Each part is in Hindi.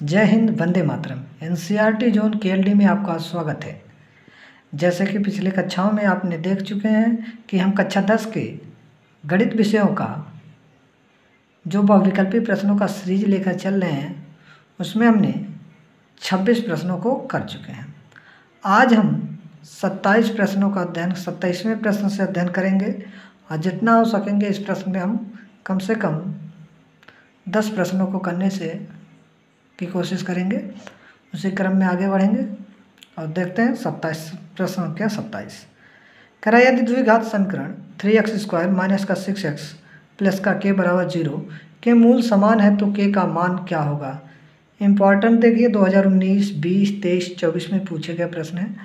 जय Hind, Vande Mataram. NCERT zone KLD में आपका स्वागत है। जैसे कि पिछले कक्षाओं में आपने देख चुके हैं कि हम कक्षा 10 के गणित विषयों का जो बहुविकल्पी प्रश्नों का सीरीज लेकर चल रहे हैं, उसमें हमने 26 प्रश्नों को कर चुके हैं। आज हम 27 प्रश्नों का अध्ययन 27वें प्रश्न से अध्ययन करेंगे और जितना हो सकेंगे इस प्रश्न में हम कम से कम 10 प्रश्नों को करने की कोशिश करेंगे। उसी क्रम में आगे बढ़ेंगे और देखते हैं 27 प्रश्न संख्या 27। कह रहा है यदि द्विघात समीकरण 3x² माइनस का 6x प्लस का k बराबर 0 के मूल समान है तो k का मान क्या होगा। इम्पॉर्टेंट देखिए 2019, 20, 23, 24 में पूछे गए प्रश्न है।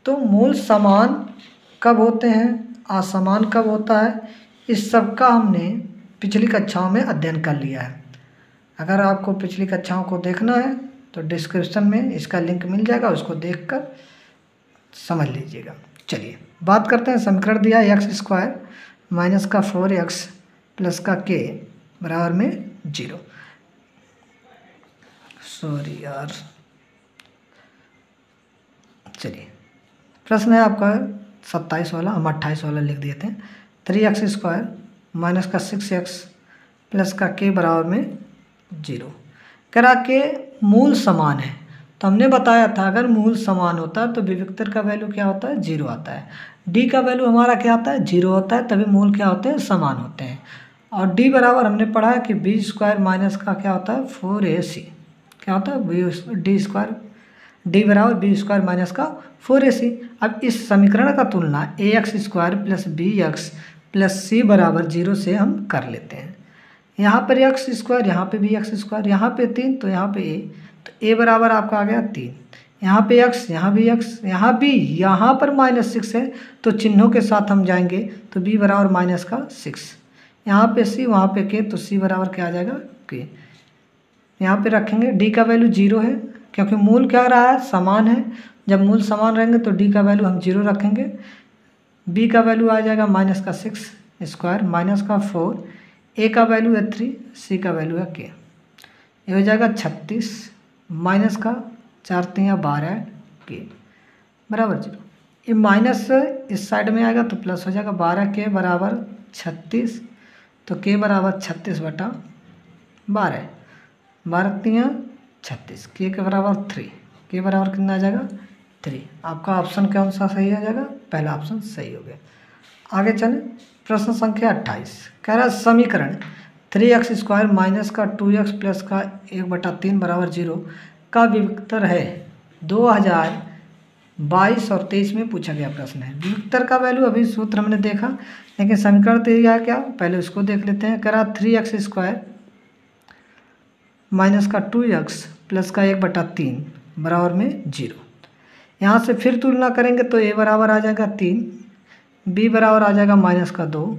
तो मूल समान कब होते हैं, असमान कब होता है, इस सब का हमने पिछली कक्षाओं में अध्ययन कर लिया है। अगर आपको पिछली कक्षाओं को देखना है तो डिस्क्रिप्शन में इसका लिंक मिल जाएगा, उसको देखकर समझ लीजिएगा। चलिए बात करते हैं। समीकरण दिया है x² माइनस का 4x प्लस का k बराबर में 0। सॉरी यार, चलिए प्रश्न है आपका 27 वाला, हम 28 वाला लिख दिए थे। 3x² माइनस का 6x प्लस का k बराबर में 0। करा के मूल समान है तो हमने बताया था अगर मूल समान होता है तो विविक्तर का वैल्यू क्या होता है, 0 आता है। d का वैल्यू हमारा क्या आता है, 0 होता है, तभी मूल क्या होते हैं, समान होते हैं। और d बराबर हमने पढ़ा है कि b² माइनस का क्या होता है, 4ac। क्या होता है, d बराबर b² माइनस का 4ac। अब इस समीकरण का तुलना ax² plus bx plus c बराबर 0 से हम कर लेते हैं। यहाँ पर x², यहाँ पे भी x², यहाँ पे 3 तो यहाँ पे a, तो a बराबर आपका आ गया 3। यहाँ पे x, यहाँ भी x, यहाँ भी, यहाँ पर -6 है तो चिन्हों के साथ हम जाएंगे तो b बराबर -6। यहाँ पे c, वहाँ पे k, तो c बराबर क्या आ जाएगा, k। यहाँ पे रखेंगे d का वैल्यू 0 है क्योंकि मूल क्या रहा है, समान है। जब मूल समान रहेंगे तो d का वैल्यू हम 0 रखेंगे। b का वैल्यू आ जाएगा -6² माइनस का 4, a का वैल्यू है 3, c का वैल्यू है k। ये हो जाएगा 36 माइनस का 4 3 12 k बराबर 0। ये माइनस इस साइड में आएगा तो प्लस हो जाएगा 12k बराबर 36, तो k बराबर 36/12, 12 3 36, k के बराबर 3, k बराबर कितना आ जाएगा 3। आपका ऑप्शन कौन सा सही आ जाएगा, पहला ऑप्शन सही हो गया। आगे चलें। प्रश्न संख्या 28 कह रहा है समीकरण 3x² माइनस का 2x प्लस का 1/3 बराबर 0 का विविक्तर है। 2022 और 23 में पूछा गया प्रश्न है। विविक्तर का वैल्यू अभी सूत्र हमने देखा, लेकिन समीकरण दिया है क्या, पहले उसको देख लेते हैं। कह रहा 3x² माइनस का 2x प्लस का 1/3 बराबर में 0। यहाँ से फिर तुलना करेंगे तो a बराबर आ जाएगा 3, b बराबर आ जाएगा -2,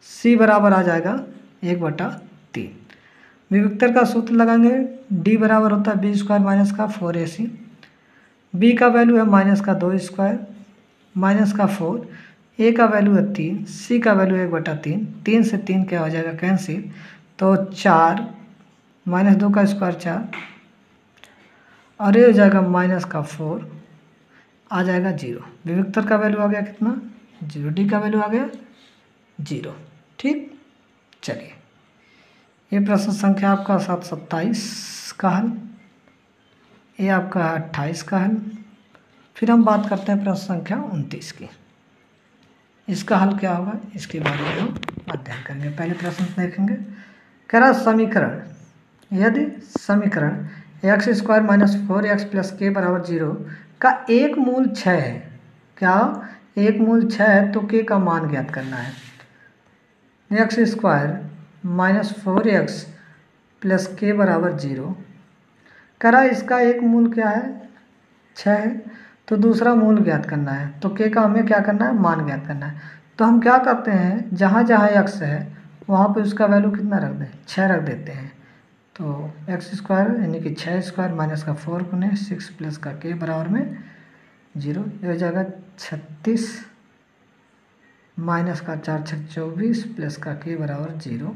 c बराबर आ जाएगा 1/3। विविक्तर का सूत्र लगाएंगे। d बराबर होता है b² माइनस का 4ac, b का वैल्यू है -2² माइनस का 4, a का वैल्यू है 3, c का वैल्यू है 1/3। 3 से 3 क्या हो जाएगा, कैंसिल, तो 4 -2 का स्क्वायर 4 और ये हो जाएगा -4 आ जाएगा 0। विविक्तर का वैल्यू आ गया कितना, 0। डी का वैल्यू आ गया 0। ठीक, चलिए ये प्रश्न संख्या आपका 27 का हल, ये आपका 28 का हल। फिर हम बात करते हैं प्रश्न संख्या 29 की। इसका हल क्या होगा, इसके बारे में हम अध्ययन करेंगे। पहले प्रश्न देखेंगे। कह रहा समीकरण यदि समीकरण x² minus 4x plus k बराबर 0 का एक मूल 6 है। क्या, एक मूल 6 है तो k का मान ज्ञात करना है। x² minus 4x plus k बराबर 0 करा, इसका एक मूल क्या है, 6 है, तो दूसरा मूल ज्ञात करना है। तो k का हमें क्या करना है, मान ज्ञात करना है। तो हम क्या करते हैं, जहाँ जहाँ x है वहाँ पे उसका वैल्यू कितना रख दें, 6 रख देते हैं। तो x² यानी कि 6² माइनस का 4 गुने 6 प्लस का k बराबर में 0। ये हो जाएगा 36 माइनस का 4 6 24 प्लस का k बराबर 0।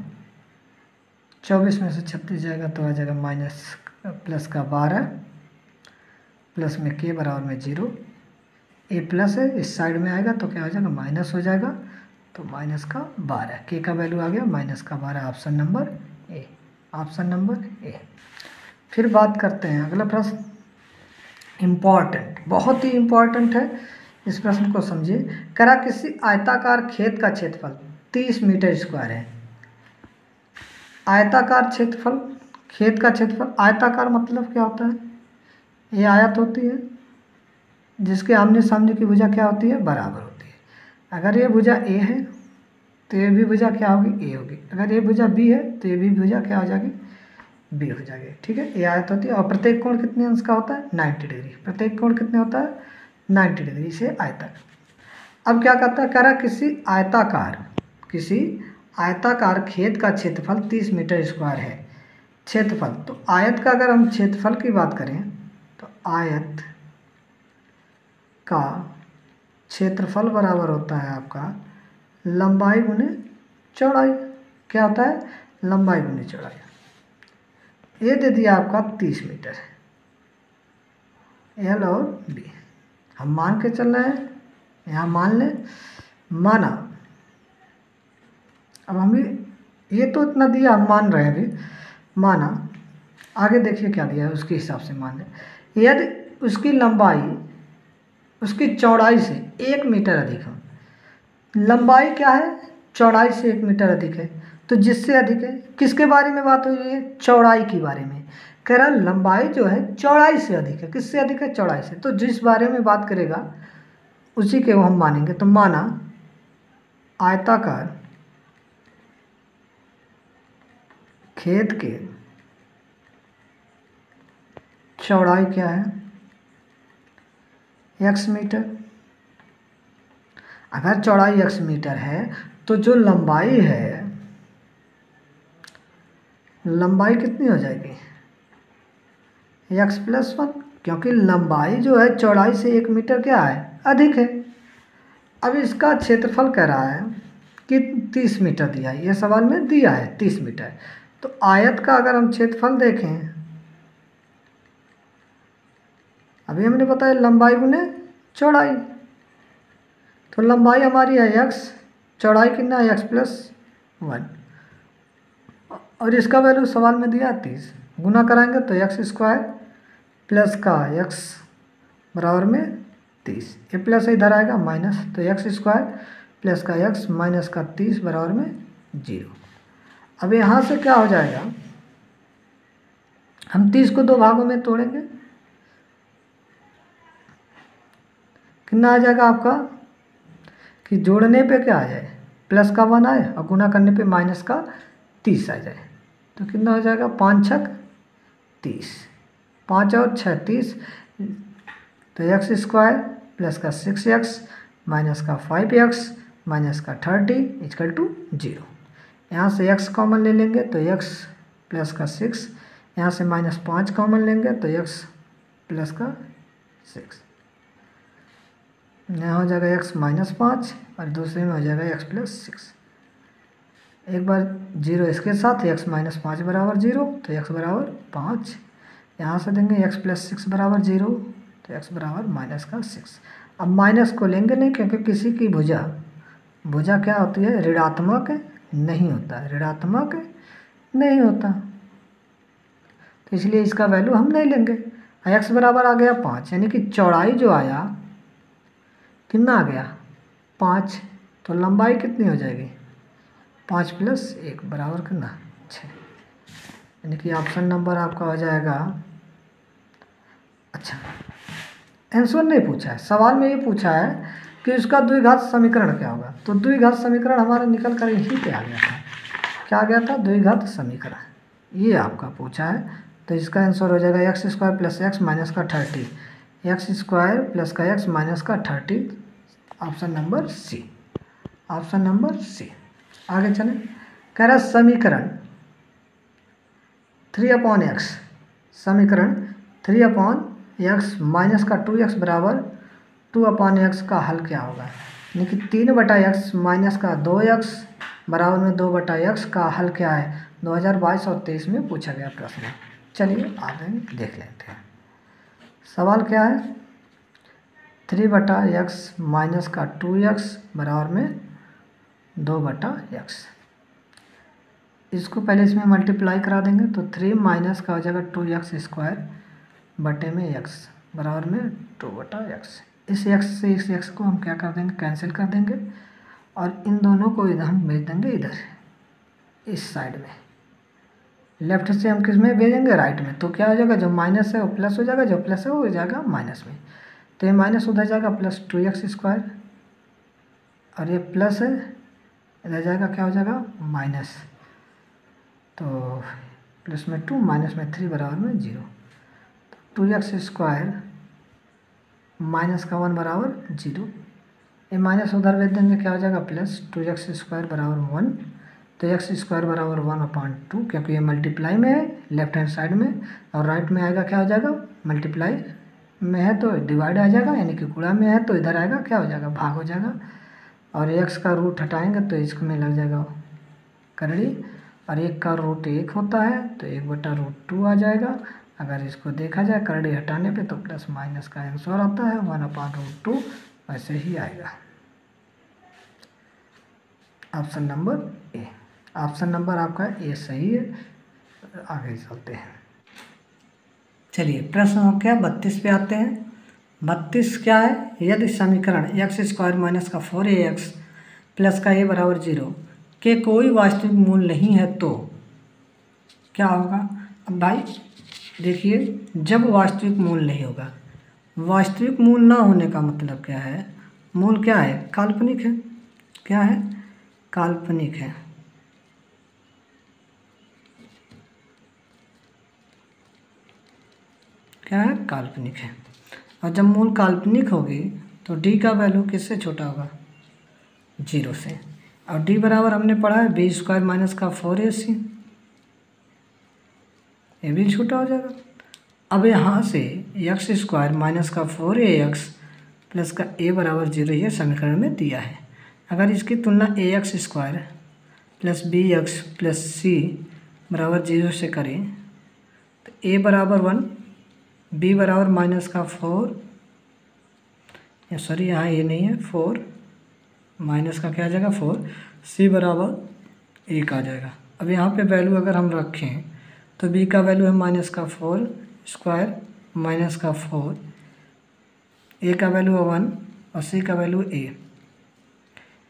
24 में से 36 जाएगा तो आ जाएगा प्लस का 12 प्लस में के बराबर में 0, ए प्लस है इस साइड में आएगा तो क्या हो जाएगा माइनस हो जाएगा, तो माइनस का 12, के का वैल्यू आ गया माइनस का 12, option number A, option number A. फिर बात करते हैं अगला प्रश्न, इम्पॉर्टेंट, बहुत ही इम्पॉर्टेंट है, इस प्रश्न को समझिए। करा किसी आयताकार खेत का क्षेत्रफल 30 मीटर स्क्वायर है। आयताकार क्षेत्रफल, खेत का क्षेत्रफल, आयताकार मतलब क्या होता है, ये आयत होती है जिसके आमने सामने की भुजा क्या होती है, बराबर होती है। अगर ये भुजा ए है तो ये भी भुजा क्या होगी, ए होगी। अगर ये भुजा बी है तो ये भी भुजा क्या हो जाएगी, बी हो जाएगी। ठीक है, ये आयत होती है और प्रत्येक कोण कितने अंश का होता है, 90 डिग्री। प्रत्येक कोण कितने होता है, 90 डिग्री से आयतक। अब क्या कहता है, कह रहा किसी आयताकार खेत का क्षेत्रफल 30 मीटर स्क्वायर है। क्षेत्रफल, तो आयत का अगर हम क्षेत्रफल की बात करें तो आयत का क्षेत्रफल बराबर होता है आपका लंबाई गुने चौड़ाई। क्या होता है, लंबाई गुने चौड़ाई। ये दे दिया आपका 30 मीटर, एल और बी। हम मान के चल रहे हैं, यहाँ मान लें, माना। अब हमें ये तो इतना दिया, हम मान रहे हैं अभी, माना। आगे देखिए क्या दिया है, उसके हिसाब से मान लें। यदि उसकी लंबाई उसकी चौड़ाई से 1 मीटर अधिक हो, लंबाई क्या है, चौड़ाई से 1 मीटर अधिक है, तो जिससे अधिक है, किसके बारे में बात हुई है, चौड़ाई के बारे में। कह रहा लंबाई जो है चौड़ाई से अधिक है, किससे अधिक है, चौड़ाई से। तो जिस बारे में बात करेगा उसी के वो हम मानेंगे। तो माना आयताकार खेत के चौड़ाई क्या है, x मीटर। अगर चौड़ाई x मीटर है तो जो लंबाई है, लंबाई कितनी हो जाएगी, x प्लस 1, क्योंकि लंबाई जो है चौड़ाई से 1 मीटर क्या है, अधिक है। अब इसका क्षेत्रफल कह रहा है कि 30 मीटर दिया है, ये सवाल में दिया है 30 मीटर। तो आयत का अगर हम क्षेत्रफल देखें, अभी हमने बताया लंबाई गुने चौड़ाई, तो लंबाई हमारी है x, चौड़ाई कितना है, x प्लस 1, और इसका वैल्यू सवाल में दिया 30। गुना कराएंगे तो x स्क्वायर प्लस का x बराबर में 30, ये प्लस इधर आएगा माइनस, तो x स्क्वायर प्लस का x माइनस का 30 बराबर में 0। अब यहाँ से क्या हो जाएगा, हम 30 को 2 भागों में तोड़ेंगे, कितना आ जाएगा आपका, कि जोड़ने पे क्या आ जाए, प्लस का 1 आए और गुना करने पे माइनस का 30 आ जाए, तो कितना हो जाएगा, 5 छक 30, 5 और 6 30, तो x स्क्वायर प्लस का 6x माइनस का 5x माइनस का 30 इक्वल टू 0। यहाँ से x कॉमन ले लेंगे तो x प्लस का 6, यहाँ से माइनस 5 कॉमन लेंगे तो x प्लस का 6, यहाँ हो जाएगा x माइनस 5 और दूसरे में हो जाएगा x प्लस 6। एक बार 0 इसके साथ, x माइनस 5 बराबर 0, तो x बराबर 5। यहाँ से देंगे x प्लस 6 बराबर 0, तो x बराबर माइनस का 6। अब माइनस को लेंगे नहीं, क्योंकि किसी की भुजा क्या होती है, ऋणात्मक नहीं होता, ऋणात्मक नहीं होता, तो इसलिए इसका वैल्यू हम नहीं लेंगे। x बराबर आ गया 5, यानी कि चौड़ाई जो आया कितना आ गया, 5, तो लंबाई कितनी हो जाएगी, 5 प्लस 1 बराबर कितना, 6, यानी कि ऑप्शन नंबर आपका हो जाएगा। अच्छा, आंसर नहीं पूछा है, सवाल में ये पूछा है कि उसका द्विघात समीकरण क्या होगा। तो द्विघात समीकरण हमारा निकल कर यहीं पे आ गया था, क्या आ गया था, द्विघात समीकरण, ये आपका पूछा है। तो इसका आंसर हो जाएगा x square plus x minus का 30, x स्क्वायर प्लस का x माइनस का 30, option number C, option number C. आगे चलें, कह रहा समीकरण 3/x, समीकरण 3/x माइनस का 2x बराबर 2/x का हल क्या होगा, यानी कि 3/x माइनस का 2x बराबर में 2/x का हल क्या है। 2022 और 23 में पूछा गया प्रश्न है। चलिए आगे देख लेते हैं। सवाल क्या है, 3/x माइनस का 2x बराबर में 2/x। इसको पहले इसमें मल्टीप्लाई करा देंगे तो 3 माइनस का हो जाएगा 2x² बटे में x बराबर में 2/x। इस x से इस x को हम क्या कर देंगे, कैंसिल कर देंगे और इन दोनों को इधर हम भेज देंगे, इधर इस साइड में। लेफ्ट से हम किस में भेजेंगे, राइट में। तो क्या हो जाएगा, जो माइनस है वो प्लस हो जाएगा, जो प्लस है वो हो जाएगा माइनस में। तो ये माइनस उधर जाएगा प्लस 2x² और ये प्लस है इधर जाएगा, क्या हो जाएगा माइनस। तो प्लस में 2 माइनस में 3 बराबर में 0। तो 2x² माइनस का 1 बराबर 0। ये माइनस उधर भेज देंगे, क्या हो जाएगा प्लस 2x² बराबर 1। तो x² बराबर 1/2, क्योंकि ये मल्टीप्लाई में है लेफ्ट हैंड साइड में, और राइट में आएगा क्या हो जाएगा, मल्टीप्लाई में है तो डिवाइड आ जाएगा, यानी कि गुणा में है तो इधर आएगा क्या हो जाएगा, भाग हो जाएगा। और x का रूट हटाएंगे तो इसमें लग जाएगा करड़ी, और 1 का रूट 1 होता है तो 1/√2 आ जाएगा। अगर इसको देखा जाए करड़ी हटाने पे तो प्लस माइनस का आंसर आता है 1/√2, वैसे ही आएगा। Option number A, option number आपका ए सही है। आगे चलते हैं। चलिए प्रश्न संख्या 32 पे आते हैं। 32 क्या है, यदि समीकरण x² माइनस का 4ax प्लस का a बराबर 0 के कोई वास्तविक मूल नहीं है तो क्या होगा। अब भाई देखिए, जब वास्तविक मूल नहीं होगा, वास्तविक मूल ना होने का मतलब क्या है, मूल क्या है, काल्पनिक है। क्या है, काल्पनिक है। क्या है, काल्पनिक है। और जब मूल काल्पनिक होगी तो d का वैल्यू किससे छोटा होगा, 0 से। और d बराबर हमने पढ़ा है b² माइनस का 4ac, ये भी छोटा हो जाएगा। अब यहाँ से x² माइनस का 4ax प्लस का a बराबर 0 ये समीकरण में दिया है। अगर इसकी तुलना ax² plus bx plus c बराबर 0 से करें तो a बराबर 1, b बराबर माइनस का 4, या सॉरी यहाँ ये नहीं है 4, माइनस का क्या आ जाएगा 4, c बराबर 1 आ जाएगा। अब यहाँ पे वैल्यू अगर हम रखें तो b का वैल्यू है माइनस का 4² माइनस का 4, a का वैल्यू है 1 और c का वैल्यू a,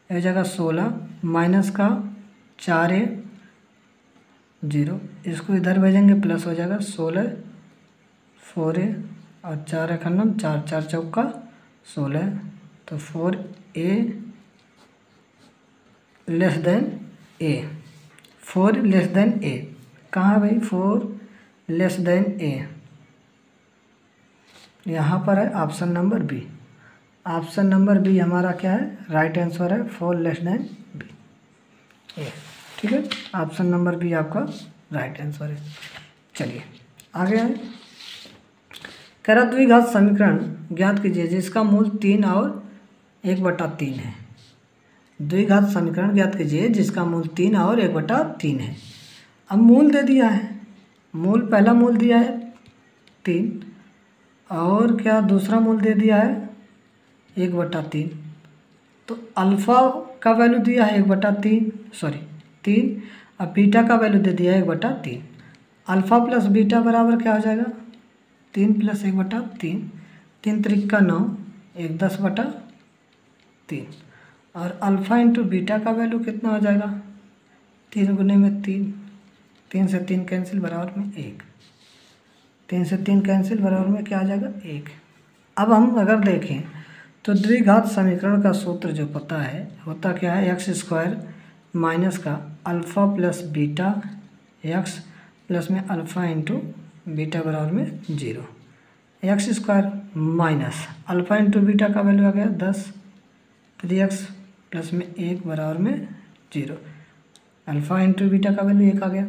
हो जाएगा 16 माइनस का 4a 0, इसको इधर भेजेंगे प्लस हो जाएगा 16 4a और 4 खन्नम 4 4 चौका 16, तो 4a less than a, 4 less than a कहाँ भाई, 4 लेस देन a यहाँ पर है option number B. Option number B हमारा क्या है, राइट आंसर है 4 लेस देन बी, ए। ठीक है, ऑप्शन नंबर बी आपका राइट आंसर है। चलिए आगे आए। करा द्विघात समीकरण ज्ञात कीजिए जिसका मूल 3 और 1/3 है। द्विघात समीकरण ज्ञात कीजिए जिसका मूल 3 और 1/3 है। अब मूल दे दिया है, मूल पहला मूल दिया है 3 और क्या दूसरा मूल दे दिया है 1/3। तो अल्फ़ा का वैल्यू दिया है 1/3 3 और बीटा का वैल्यू दे दिया है 1/3। अल्फ़ा प्लस बीटा बराबर क्या हो जाएगा 3 + 1/3, 3 त्रिक का 9, 1 10/3। और अल्फ़ा इंटू बीटा का वैल्यू कितना हो जाएगा 3 गुने में 3, 3 से 3 कैंसिल बराबर में 1, 3 से 3 कैंसिल बराबर में क्या आ जाएगा 1। अब हम अगर देखें तो द्विघात समीकरण का सूत्र जो पता है होता क्या है, x² माइनस का alpha plus beta x plus में अल्फ़ा इंटू बीटा बराबर में 0। x² minus alpha into beta का वैल्यू आ गया 10, 3x प्लस में 1 बराबर में 0। अल्फ़ा इंटू बीटा का वैल्यू 1 आ गया।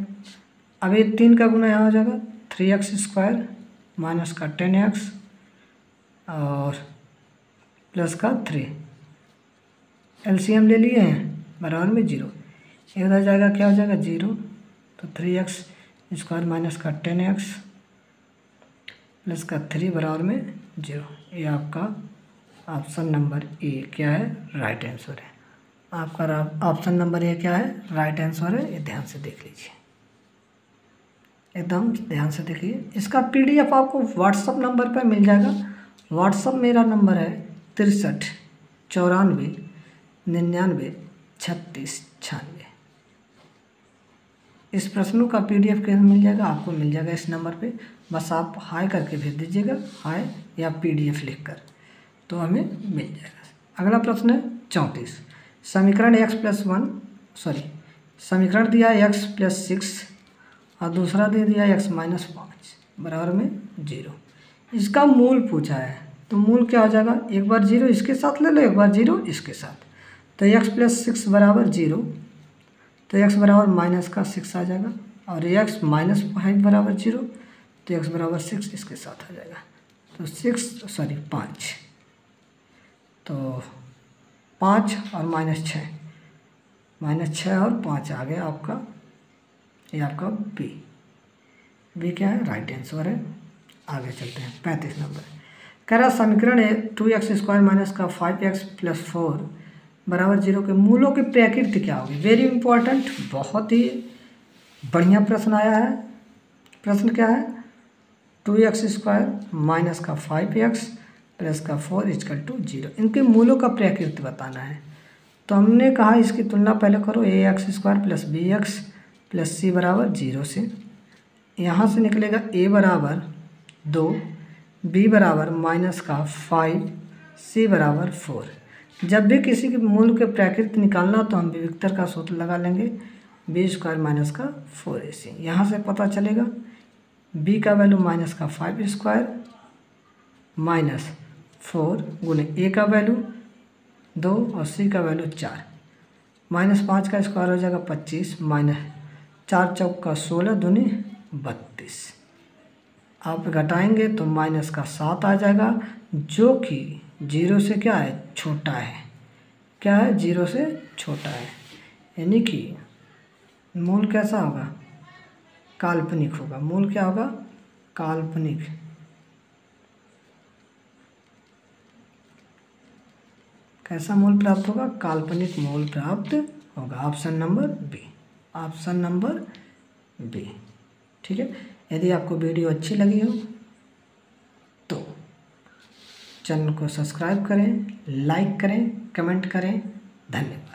अब ये 3 का गुना यहाँ हो जाएगा 3x² माइनस का 10x और प्लस का 3, एलसीएम ले लिए हैं बराबर में 0, ये उधर जाएगा क्या हो जाएगा 0, तो 3x² माइनस का 10x प्लस का 3 बराबर में 0। ये आपका ऑप्शन नंबर ए क्या है, राइट आंसर है। आपका ऑप्शन नंबर ए क्या है, राइट आंसर है। ये ध्यान से देख लीजिए, एकदम ध्यान से देखिए। इसका PDF आपको व्हाट्सअप नंबर पर मिल जाएगा। व्हाट्सअप मेरा नंबर है 63 94 99 36 96। इस प्रश्नों का PDF कैसे मिल जाएगा, आपको मिल जाएगा इस नंबर पे। बस आप हाय करके भेज दीजिएगा, हाय या PDF लिखकर, तो हमें मिल जाएगा। अगला प्रश्न है 34। समीकरण समीकरण दिया है x+6 और दूसरा दे दिया है x-5 बराबर में 0। इसका मूल पूछा है, तो मूल क्या हो जाएगा, एक बार 0 इसके साथ ले लो, एक बार 0 इसके साथ। तो x+6 बराबर 0, तो x बराबर -6 आ जाएगा, और x-5 बराबर 0, तो x बराबर 6 इसके साथ आ जाएगा। तो 5, तो 5 और -6 और 5 आ गया आपका, ये आपका बी क्या है, राइट आंसर है। आगे चलते हैं 35 नंबर। कह रहा समीकरण है 2x² - 5x + 4 बराबर 0 के मूलों की प्रकृति क्या होगी। वेरी इंपॉर्टेंट, बहुत ही बढ़िया प्रश्न आया है। प्रश्न क्या है, 2x² - 5x + 4 = 0। इनके मूलों का प्रकृति बताना है। तो हमने कहा इसकी तुलना पहले करो, ax² + bx + c बराबर 0 से। यहाँ से निकलेगा a बराबर 2, b बराबर -5, c बराबर 4। जब भी किसी के मूल के प्रकृति निकालना तो हम विविक्तर का सूत्र लगा लेंगे, b² - 4ac। यहाँ से पता चलेगा b का वैल्यू -5² -4 गुने a का वैल्यू 2 और c का वैल्यू 4। -5 का स्क्वायर हो जाएगा 25, -4 चौका 16 दूनी 32। आप घटाएंगे तो -7 आ जाएगा, जो कि 0 से क्या है, छोटा है। क्या है, 0 से छोटा है। यानी कि मूल कैसा होगा, काल्पनिक होगा। मूल क्या होगा, काल्पनिक। कैसा मूल प्राप्त होगा, काल्पनिक मूल प्राप्त होगा। Option number B, option number B. ठीक है, यदि आपको वीडियो अच्छी लगी हो तो चैनल को सब्सक्राइब करें, लाइक करें, कमेंट करें। धन्यवाद।